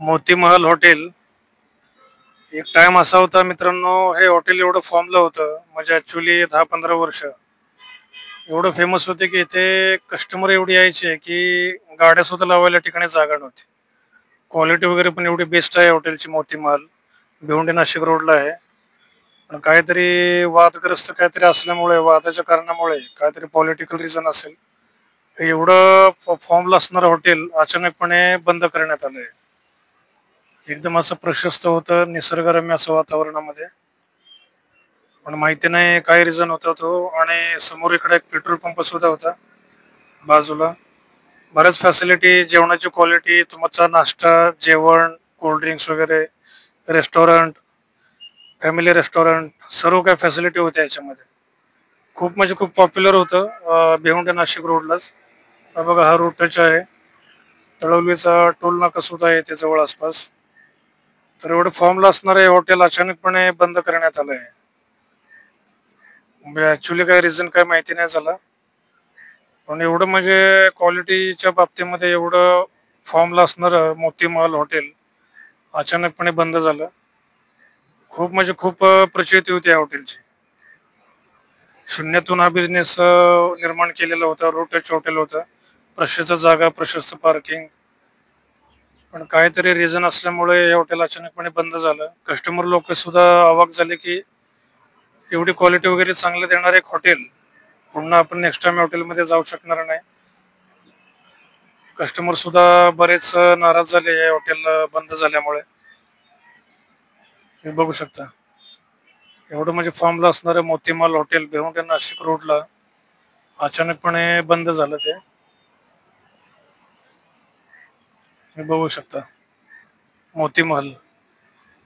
Moti Mahal hotel एक time असा होता मित्रांनो. हे हॉटेल एवढं फॉर्मला होतं म्हणजे ऍक्च्युली 10-15 वर्ष एवढं फेमस होते की इथे कस्टमर एवढी यायचे की गाड्या सुद्धा लावायला ठिकाणी जागा नव्हती. क्वालिटी वगैरे पण एवढी बेस्ट आहे हॉटेलची. मोतीमहल भिवंडी नाशिक रोडला आहे. पण काहीतरी वादग्रस्त काहीतरी असल्यामुळे, वादाच्या कारणामुळे, काहीतरी पॉलिटिकल रिझन असेल, एवढं फॉर्मला असणारं हॉटेल अचानकपणे बंद करण्यात आलंय. एकदम असं प्रशस्त होतं निसर्गरम्य असं वातावरणामध्ये. पण माहिती नाही काय रिझन होता तो. आणि समोर इकडे एक पेट्रोल पंप सुद्धा होता बाजूला. बऱ्याच फॅसिलिटी, जेवणाची क्वालिटी, तुमचा नाश्ता, जेवण, कोल्ड्रिंक्स वगैरे, रेस्टॉरंट, फॅमिली रेस्टॉरंट, सर्व काही फॅसिलिटी होत्या याच्यामध्ये. खूप म्हणजे खूप पॉप्युलर होतं भिवंडी नाशिक रोडलाच. हा बघा, हा रोड टच आहे. तळवलीचा टोल नाका सुद्धा आहे ते जवळ आसपास. तर एवढं फॉर्मला असणारं हे हॉटेल अचानकपणे बंद करण्यात आलं आहे. म्हणजे ऍक्च्युली काय रिझन काय माहिती नाही झाला. पण एवढं म्हणजे क्वालिटीच्या बाबतीमध्ये एवढं फॉर्मला असणारं मोतीमहल हॉटेल अचानकपणे बंद झालं. खूप म्हणजे खूप प्रचिती होती या हॉटेलची. शून्यातून हा बिझनेस निर्माण केलेला होता. रोड टच हॉटेल होतं, प्रशस्त जागा, प्रशस्त पार्किंग. पण काहीतरी रिझन असल्यामुळे हे हॉटेल अचानकपणे बंद झालं. कस्टमर लोक सुद्धा अवाक झाले की एवढी क्वालिटी वगैरे चांगलं देणार एक हॉटेल पुन्हा आपण नेक्स्ट टाइम हॉटेलमध्ये जाऊ शकणार नाही. कस्टमर सुद्धा बरेच नाराज झाले या हॉटेल बंद झाल्यामुळे. हे बघू शकता. एवढं म्हणजे फॉर्मला असणारं मोतीमहल हॉटेल भिवंडी नाशिक रोडला अचानकपणे बंद झालं ते. हे बघू शकता मोतीमहल.